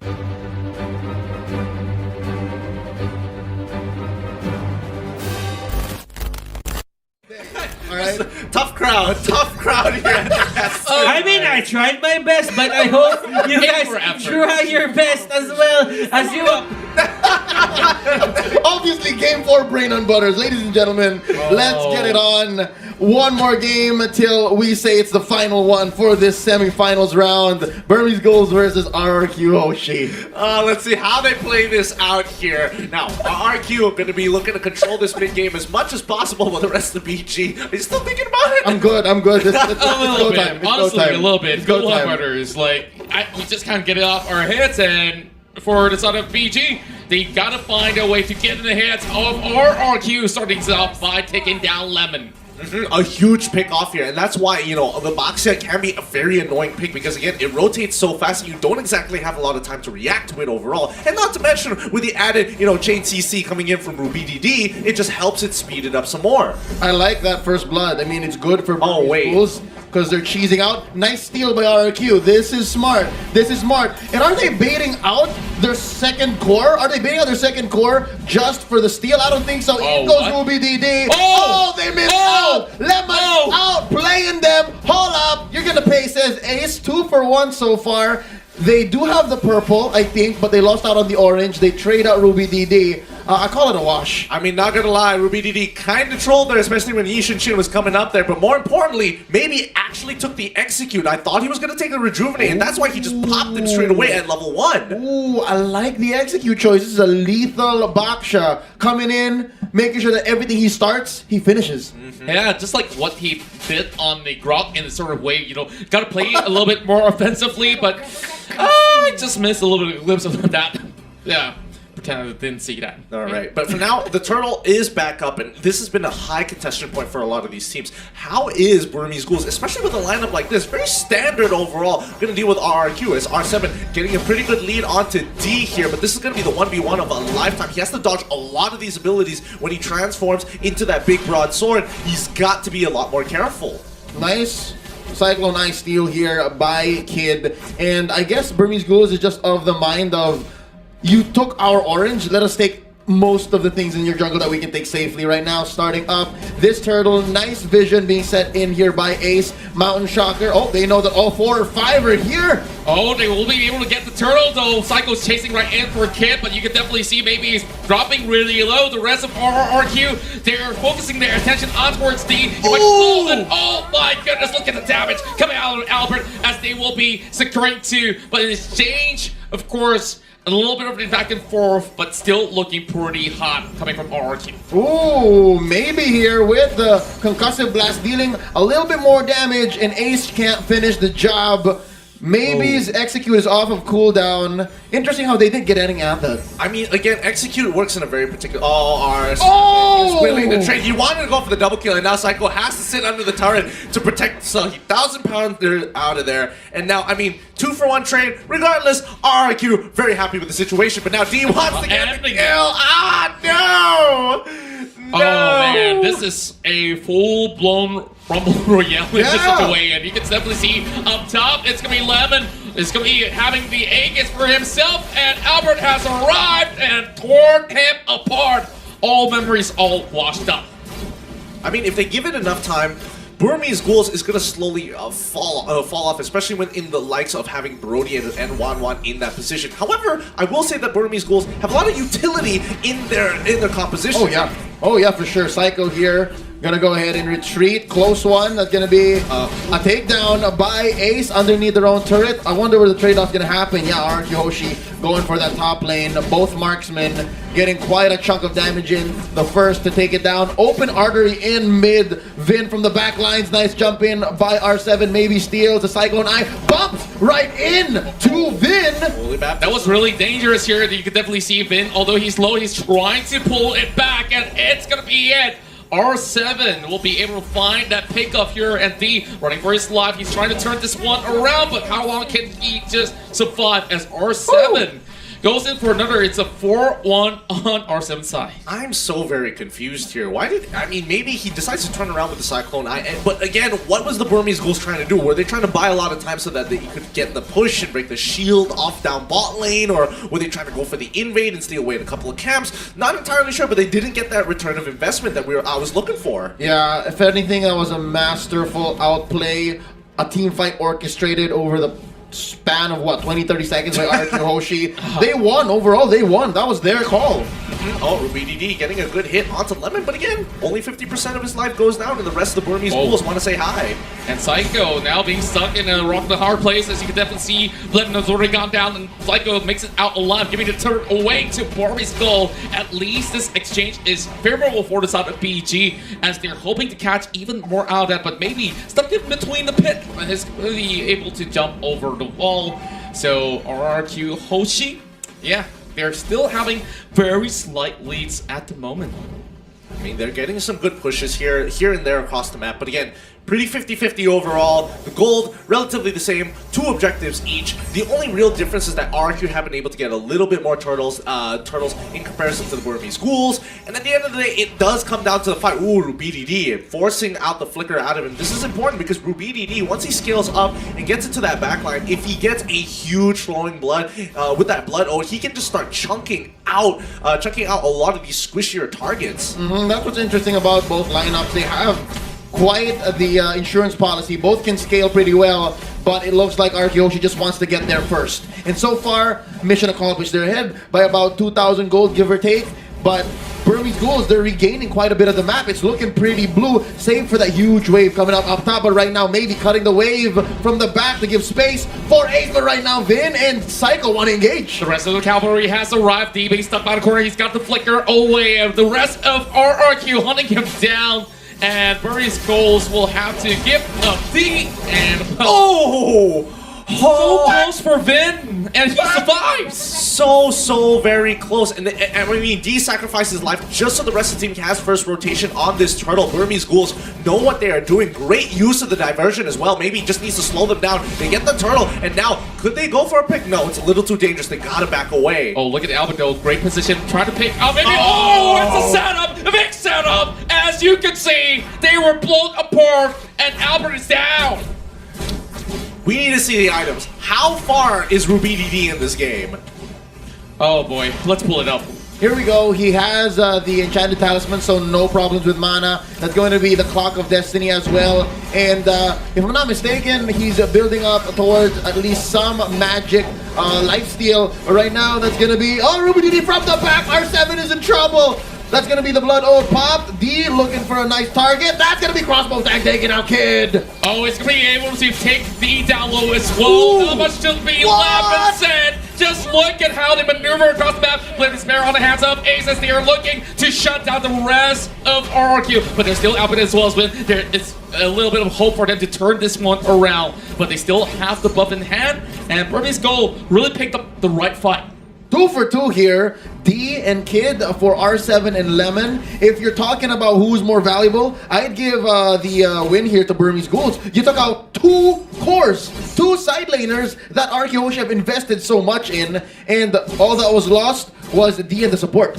Alright. Tough crowd here. I mean, I tried my best, but I hope you guys try your best as well as you. Obviously, game 4 Brain on Butters. Ladies and gentlemen, let's get it on. One more game until we say it's the final one for this semifinals round. Burmese Ghouls versus Rrq Hoshi. Let's see how they play this out here. Now, Rrq are going to be looking to control this mid game as much as possible while the rest of the BG are still thinking about it. I'm good. It's a little go bit. time. Honestly, a little bit. Go Go time. Butters. Like, we just can't get it off our heads, and for the side of BG, they gotta find a way to get in the hands of Rrq, starting it off by taking down Lemon. A huge pick off here, and that's why, you know, the Boxia can be a very annoying pick because, again, it rotates so fast and you don't exactly have a lot of time to react to it overall. And not to mention, with the added, you know, chain CC coming in from RRQ, it just helps it speed it up some more. I like that first blood. I mean, it's good for Burmese Ghouls because they're cheesing out. Nice steal by Rrq. This is smart. This is smart. And are they baiting out their second core? Are they baiting out their second core just for the steal? I don't think so. In goes RRQ. Oh, they missed out. Lemon out, playing them. Hold up. You're going to pay, says Ace. 2 for 1 so far. They do have the purple, I think, but they lost out on the orange. They trade out RRQ. I call it a wash. I mean, not gonna lie, RRQ kind of trolled there, especially when Yishin Shin was coming up there. But more importantly, maybe actually took the execute. I thought he was gonna take the rejuvenate, and that's why he just popped him straight away at level 1. Ooh, I like the execute choice. This is a lethal Baksha coming in, making sure that everything he starts, he finishes. Yeah, just like what he did on the Grok in a sort of way, you know, gotta play a little bit more offensively, but I just missed a little bit of a glimpse of that. Yeah, pretend I didn't see that. Alright, but for now, the turtle is back up, and this has been a high contestation point for a lot of these teams. How is Burmese Ghouls, especially with a lineup like this, very standard overall, going to deal with Rrq as R7 getting a pretty good lead onto D here, but this is going to be the 1v1 of a lifetime. He has to dodge a lot of these abilities when he transforms into that big broadsword. He's got to be a lot more careful. Nice Cyclone Eye steal here by Kid, and I guess Burmese Ghouls is just of the mind of, you took our orange, let us take most of the things in your jungle that we can take safely right now. Starting up this turtle, nice vision being set in here by Ace. Mountain Shocker, oh, they know that all 4 or 5 are here. Oh, they will be able to get the turtle, though. Psycho's chasing right in for a Kid, but you can definitely see maybe he's dropping really low. The rest of Rrq, they're focusing their attention on towards D. Oh my goodness, look at the damage coming out of Albert as they will be securing 2. But in exchange, of course, a little bit of a back and forth, but still looking pretty hot coming from Rrq. Ooh, maybe here with the concussive blast dealing a little bit more damage, and Ace can't finish the job. Maybe his execute is off of cooldown. Interesting how they didn't get any at that. I mean, again, execute works in a very particular. He's willing to trade. He wanted to go for the double kill, and now Psycho has to sit under the turret to protect the 1,000-pounder out of there. And now, I mean, 2 for 1 trade. Regardless, Rrq very happy with the situation, but now D wants to get the kill. No! Oh man, this is a full-blown Rumble Royale in such a way, and you can definitely see up top, it's gonna be Lemon. It's gonna be having the Aegis for himself, and Albert has arrived and torn him apart. All memories all washed up. I mean, if they give it enough time, Burmese Ghouls is going to slowly fall off, especially when in the likes of having Brody and Wan in that position. However, I will say that Burmese Ghouls have a lot of utility in their composition. Oh yeah, for sure. Psycho here, gonna go ahead and retreat. Close one. That's gonna be a takedown by Ace underneath their own turret. I wonder where the trade-off's gonna happen. Yeah, Rrq Hoshi going for that top lane. Both marksmen getting quite a chunk of damage in. The first to take it down. Open artery in mid. Vin from the back lines. Nice jump in by R7. Maybe steals. The Cyclone Eye bumped right in to Vin. That was really dangerous here. You could definitely see Vin, although he's low, he's trying to pull it back, and it's gonna be it. R7 will be able to find that pickup here, and D running for his life. He's trying to turn this one around, but how long can he just survive as R7 goes in for another. It's a 4-1 on R7 side. I'm so very confused here. Why did, I mean, maybe he decides to turn around with the Cyclone Eye, but again, what was the Burmese Ghouls trying to do? Were they trying to buy a lot of time so that they could get the push and break the shield off down bot lane, or were they trying to go for the invade and steal away a couple of camps? Not entirely sure, but they didn't get that return of investment that I was looking for. Yeah, if anything, that was a masterful outplay, a team fight orchestrated over the span of what, 20-30 seconds by Rrq Hoshi. They won overall. They won. That was their call. Oh, BDD getting a good hit onto Lemon, but again, only 50% of his life goes down, and the rest of the Burmese Ghouls want to say hi. And Psycho now being stuck in a rock the hard place, as you can definitely see. Legend has already gone down, and Psycho makes it out alive, giving the turn away to Burmese Ghoul. At least this exchange is favorable for the side of BG, as they're hoping to catch even more out of that, but maybe stuck in between the pit is really able to jump over the wall. So Rrq Hoshi, yeah, they're still having very slight leads at the moment. I mean, they're getting some good pushes here and there across the map, but again, pretty 50-50 overall. The gold, relatively the same, 2 objectives each. The only real difference is that Rrq have been able to get a little bit more turtles in comparison to the Burmese Ghouls. And at the end of the day, it does come down to the fight. Ooh, RrQ forcing out the flicker out of him. This is important because RrQ, once he scales up and gets into that backline, if he gets a huge flowing blood with that blood, he can just start chunking out a lot of these squishier targets. That's what's interesting about both lineups. They have quite the insurance policy. Both can scale pretty well, but it looks like Rrq Hoshi just wants to get there first. And so far, mission accomplished. They're ahead by about 2,000 gold, give or take. But Burmese Ghouls, they're regaining quite a bit of the map. It's looking pretty blue, save for that huge wave coming up top. But right now, maybe cutting the wave from the back to give space for Ace. But right now, Vin and Psycho want to engage. The rest of the cavalry has arrived. DB stuck by the corner. He's got the flicker away. The rest of Rrq hunting him down. And Burmese Ghouls will have to give up D and so close for Vin, and he survives. So very close. And I mean, D sacrificed his life just so the rest of the team has first rotation on this turtle. Burmese Ghouls know what they are doing. Great use of the diversion as well. Maybe he just needs to slow them down. They get the turtle, and now could they go for a pick? No, it's a little too dangerous. They gotta back away. Oh, look at Albedo. Great position. Trying to pick up. Maybe. Oh, it's a setup. A big setup. As you can see, they were blown apart, and Albert is down. We need to see the items. How far is RrQ in this game? Oh boy, let's pull it up. Here we go. He has the Enchanted Talisman, so no problems with mana. That's going to be the Clock of Destiny as well. And if I'm not mistaken, he's building up towards at least some magic lifesteal. Right now, that's going to be... Oh, RrQ from the back. R7 is in trouble. That's going to be the Blood Oath pop. D looking for a nice target. That's going to be crossbow tag taking out Kid. Oh, it's going to be able to take D down low as well. Ooh. Not much to be left and said. Just look at how they maneuver across the map. Blade Spare on the hands up. Ace as they are looking to shut down the rest of Rrq. But they're still out as well as Win. There is a little bit of hope for them to turn this one around. But they still have the buff in hand. And Burmese Ghouls really picked up the right fight. 2 for 2 here. D and Kid for R7 and Lemon. If you're talking about who's more valuable, I'd give the win here to Burmese Ghouls. You took out 2 cores, 2 side laners that Rrq Hoshi have invested so much in, and all that was lost was D and the support.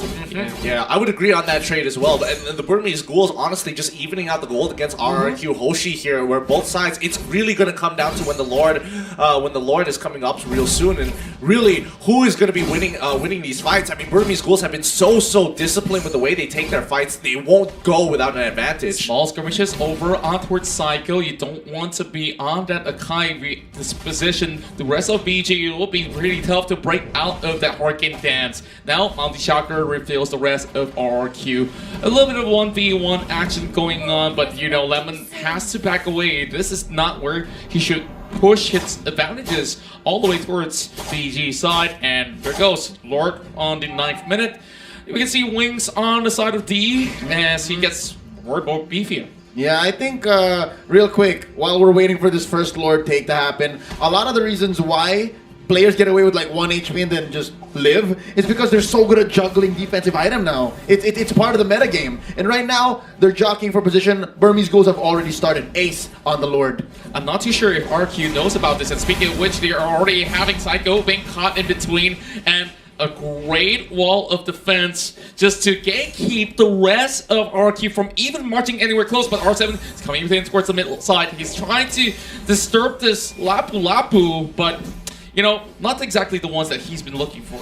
Yeah, I would agree on that trade as well. And the Burmese Ghouls, honestly, just evening out the gold against Rrq Hoshi here, where both sides, it's really going to come down to when the Lord is coming up real soon, and really who is going to be winning these fights. I mean, Burmese Ghouls have been so disciplined with the way they take their fights. They won't go without an advantage. Small skirmishes over on towards Psycho. You don't want to be on that Akai disposition. The rest of BG, it will be really tough to break out of that Hurricane dance. Now, Mounty Shocker reveals the rest of Rrq. A little bit of 1v1 action going on, but you know, Lemon has to back away. This is not where he should push his advantages all the way towards BG side. And there goes Lord on the 9th minute. We can see Wings on the side of D as he gets more beefier. Yeah, I think, real quick, while we're waiting for this first Lord take to happen, a lot of the reasons why players get away with like 1 HP and then just live is because they're so good at juggling defensive item now. It's part of the meta game. And right now, they're jockeying for position. Burmese Ghouls have already started. Ace on the Lord. I'm not too sure if Rrq knows about this, and speaking of which, they are already having Psycho being caught in between, and a great wall of defense just to gatekeep the rest of RRQ from even marching anywhere close. But R7 is coming within towards the middle side. He's trying to disturb this Lapu, but you know, not exactly the ones that he's been looking for.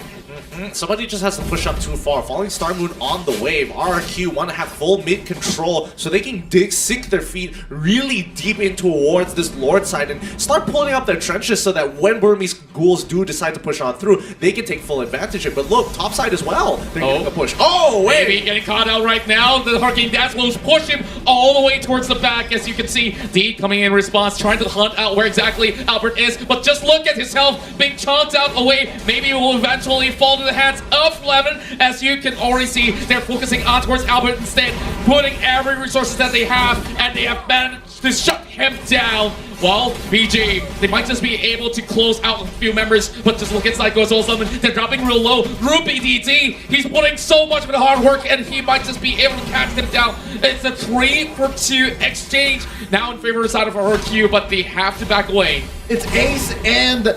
Somebody just has to push up too far. Falling Star Moon on the wave. RRQ want to have full mid control so they can sink their feet really deep in towards this Lord side and start pulling up their trenches so that when Burmese Ghouls do decide to push on through, they can take full advantage of it. But look, top side as well. They're getting a push. Oh, wait! Maybe getting caught out right now. The Hurricane Dance will push him all the way towards the back. As you can see, D coming in response, trying to hunt out where exactly Albert is. But just look at his health being chunked out away. Maybe it will eventually fall to the hands of Lemon. As you can already see, they're focusing on towards Albert instead, putting every resources that they have, and they have managed to shut him down. Well, BG, they might just be able to close out a few members, but just look at Psycho as well. They're dropping real low. Rrq DD, he's putting so much of the hard work, and he might just be able to catch them down. It's a 3-for-2 exchange now in favor of the side of RRQ, but they have to back away. It's Ace and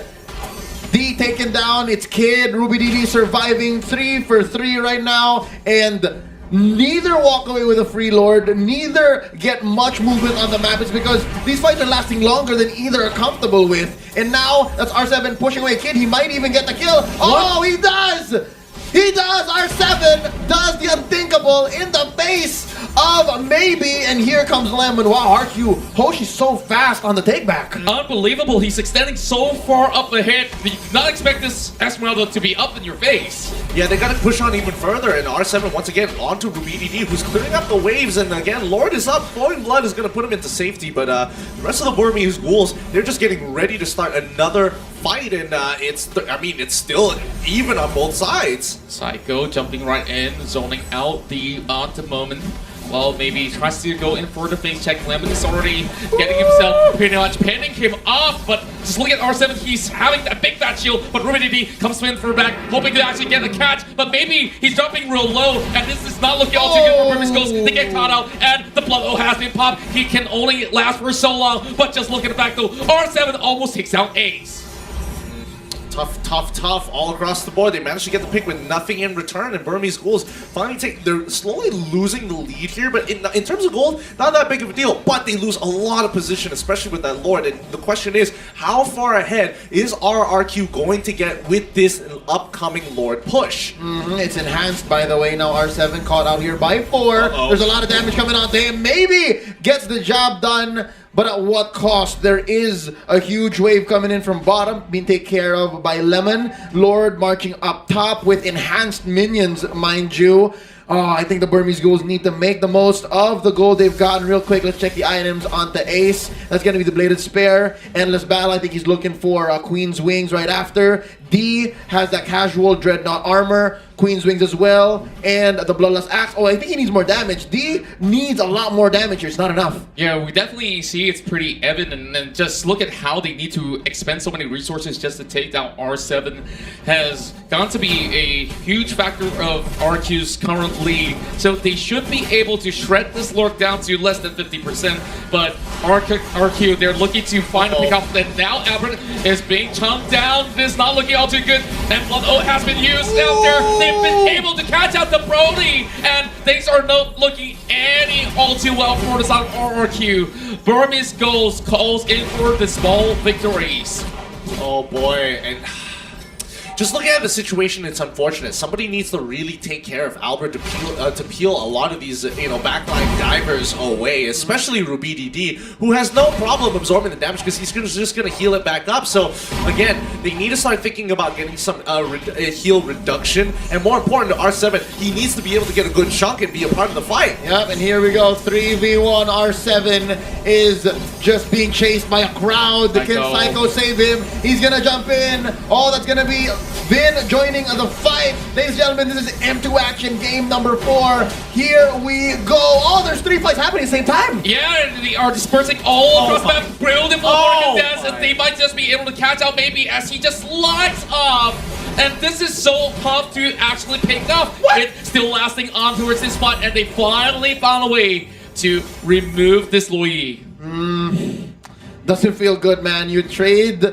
D taken down. It's Kid, Rrq DD surviving 3-for-3 right now, and neither walk away with a free Lord, neither get much movement on the map. It's because these fights are lasting longer than either are comfortable with. And now that's R7 pushing away Kid. He might even get the kill. Oh, he does! He does! R7 does the unthinkable in the face of Mlbb, and here comes Lemon. Wow, Rrq Hoshi's so fast on the takeback. Unbelievable, he's extending so far up ahead. You did not expect this Esmeralda to be up in your face. Yeah, they gotta push on even further, and R7 once again onto Rrq DD, who's clearing up the waves, and again, Lord is up. Flowing Blood is gonna put him into safety, but the rest of the Burmese Ghouls, they're just getting ready to start another fight, and it's still even on both sides. Psycho jumping right in, zoning out the at the moment. Well, maybe he tries to go in for the face check. Lemon is already getting himself pretty much pinning him off, but just look at R7, he's having that big fat shield, but Rrq DD comes in for back, hoping to actually get a catch, but maybe he's dropping real low, and this is not looking all too good for Burmese Ghouls. They get caught out, and the blood has been popped. He can only last for so long, but just look at the back though, R7 almost takes out Ace. Tough all across the board. They managed to get the pick with nothing in return, and Burmese Ghouls finally they're slowly losing the lead here, but in terms of gold, not that big of a deal, but they lose a lot of position, especially with that Lord, and the question is, how far ahead is RRQ going to get with this upcoming Lord push? It's enhanced, by the way. Now R7 caught out here by 4. There's a lot of damage coming on to him. Maybe gets the job done, but at what cost? There is a huge wave coming in from bottom, being taken care of by Lemon. Lord marching up top with enhanced minions, mind you. I think the Burmese Ghouls need to make the most of the gold they've gotten. Real quick, let's check the items onto Ace. That's going to be the Bladed Spear. Endless Battle, I think he's looking for Queen's Wings right after. D has that casual Dreadnought armor, Queen's Wings as well, and the Bloodlust Axe. Oh, I think he needs more damage. D needs a lot more damage here. It's not enough. Yeah, we definitely see it's pretty evident, and just look at how they need to expend so many resources just to take down R7 has gone to be a huge factor of RQ's current lead. So they should be able to shred this Lord down to less than 50%, but RQ, they're looking to find a pick up, and now Albert is being chunked down. This is not looking all too good, and Blood O has been used out there. They've been able to catch out the Brody, and things are not looking any all too well for the side of RRQ. Burmese Ghouls calls in for the small victories. Oh boy, and just looking at the situation, it's unfortunate. Somebody needs to really take care of Albert to peel a lot of these, backline divers away, especially Rrq DD, who has no problem absorbing the damage because he's just going to heal it back up. So, again, they need to start thinking about getting some heal reduction. And more important, R7, he needs to be able to get a good chunk and be a part of the fight. Yep, and here we go. 3v1. R7 is just being chased by a crowd. Can Psycho save him? He's going to jump in. Oh, that's going to be Vin joining the fight. Ladies and gentlemen, this is M2 Action game number 4. Here we go. Oh, there's 3 fights happening at the same time. Yeah, they are dispersing all across the map. Beautiful dance, and they might just be able to catch out maybe as he just lights up. And this is so tough to actually pick up. It's still lasting on towards this spot, and they finally found a way to remove this Louis. Doesn't feel good, man. You trade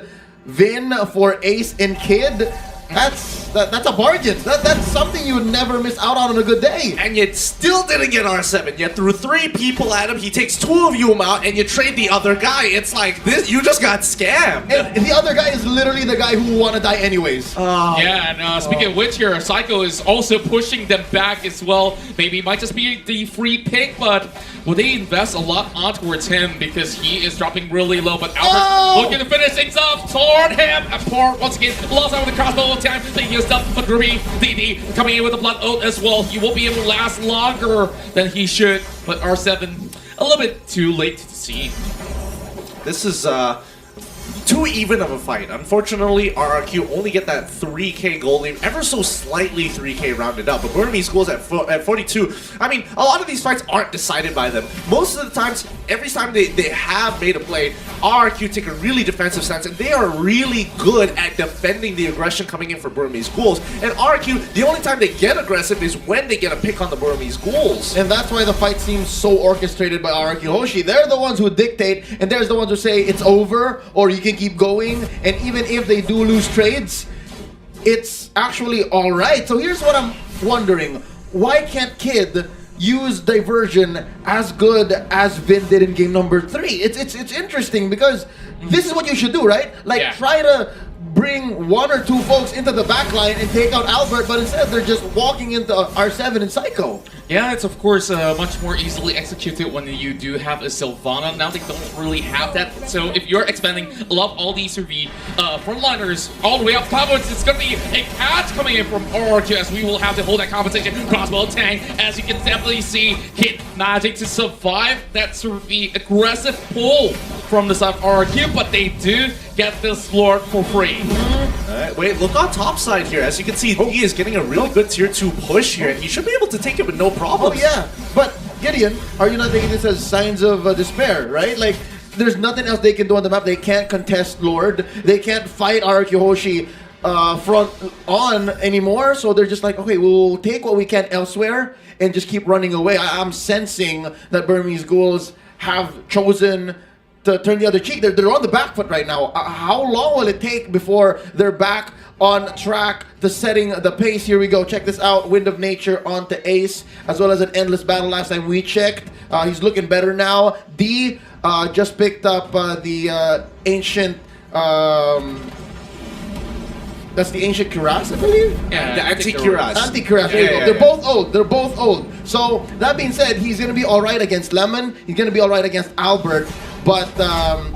Vin for Ace and Kid. That's That's a bargain. That's something you would never miss out on a good day. And you still didn't get R7. You threw 3 people at him. He takes 2 of you out, and you trade the other guy. It's like this. You just got scammed. And the other guy is literally the guy who wanna die anyways. Yeah, and speaking of which here, Psycho is also pushing them back as well. Maybe it might just be the free pick, but will they invest a lot on towards him because he is dropping really low, but Albert looking to finish things off toward him. And Poor, once again, lost out with the crossbow time. They used up for Groovy. DD coming in with the blood oath as well. He won't be able to last longer than he should, but R7 a little bit too late to see. This is too even of a fight. Unfortunately, RRQ only get that 3K goal lead, ever so slightly 3K rounded up. But Burmese Ghouls at 42. I mean, a lot of these fights aren't decided by them. Most of the times, every time they have made a play, RRQ take a really defensive stance, and they are really good at defending the aggression coming in for Burmese Ghouls. And RRQ, the only time they get aggressive is when they get a pick on the Burmese Ghouls. And that's why the fight seems so orchestrated by Rrq Hoshi. They're the ones who dictate, and they're the ones who say it's over, or you can keep going. And even if they do lose trades, it's actually alright. So here's what I'm wondering. Why can't Kid use diversion as good as Vin did in game number 3? It's interesting because this is what you should do, right? Like, try to bring 1 or 2 folks into the back line and take out Albert, but instead they're just walking into R7 and Psycho. Yeah, it's of course much more easily executed when you do have a Sylvana. Now they don't really have that. So if you're expanding a lot of all these frontliners all the way up top, it's going to be a catch coming in from RRQ as we will have to hold that compensation. Crossbow tank, as you can definitely see, Kid managing to survive that sort of the aggressive pull from the side of RRQ, but they do get this Lord for free. Alright, wait, look on top side here. As you can see, he is getting a really good tier 2 push here, and he should be able to take it with no problem. Oh yeah, but Gideon, are you not taking this as signs of despair, right? Like, there's nothing else they can do on the map. They can't contest Lord. They can't fight Rrq Hoshi front on anymore. So they're just like, okay, we'll take what we can elsewhere and just keep running away. I'm sensing that Burmese Ghouls have chosen to turn the other cheek. They're on the back foot right now. How long will it take before they're back on track to setting the pace? Here we go. Check this out. Wind of Nature onto Ace, as well as an endless battle last time we checked. He's looking better now. D just picked up the ancient... that's the ancient Cuirass, I believe? Yeah, the anti-Cuirass. Anti-Cuirass, there you go. They're both old. They're both old. So, that being said, he's going to be alright against Lemon. He's going to be alright against Albert. But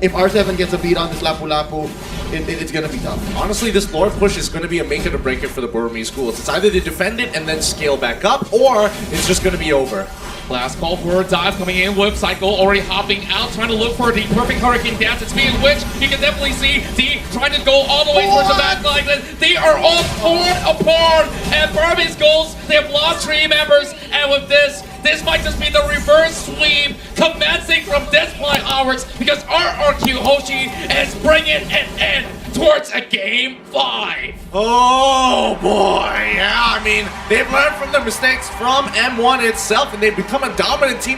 if R7 gets a beat on this Lapu Lapu, it's going to be tough. Honestly, this Lord push is going to be a make it or break it for the Burmese Ghouls. It's either they defend it and then scale back up, or it's just going to be over. Last call for a dive coming in with Psycho already hopping out, trying to look for the perfect Hurricane dance. It's being which you can definitely see D trying to go all the way towards the back line. They are all torn apart, and Burmese Ghouls, they have lost 3 members, and with this might just be the reverse sweep commencing from this point onwards, because Rrq Hoshi is bringing it in towards a game 5. Oh boy, yeah, I mean, they've learned from their mistakes from M1 itself, and they've become a dominant team.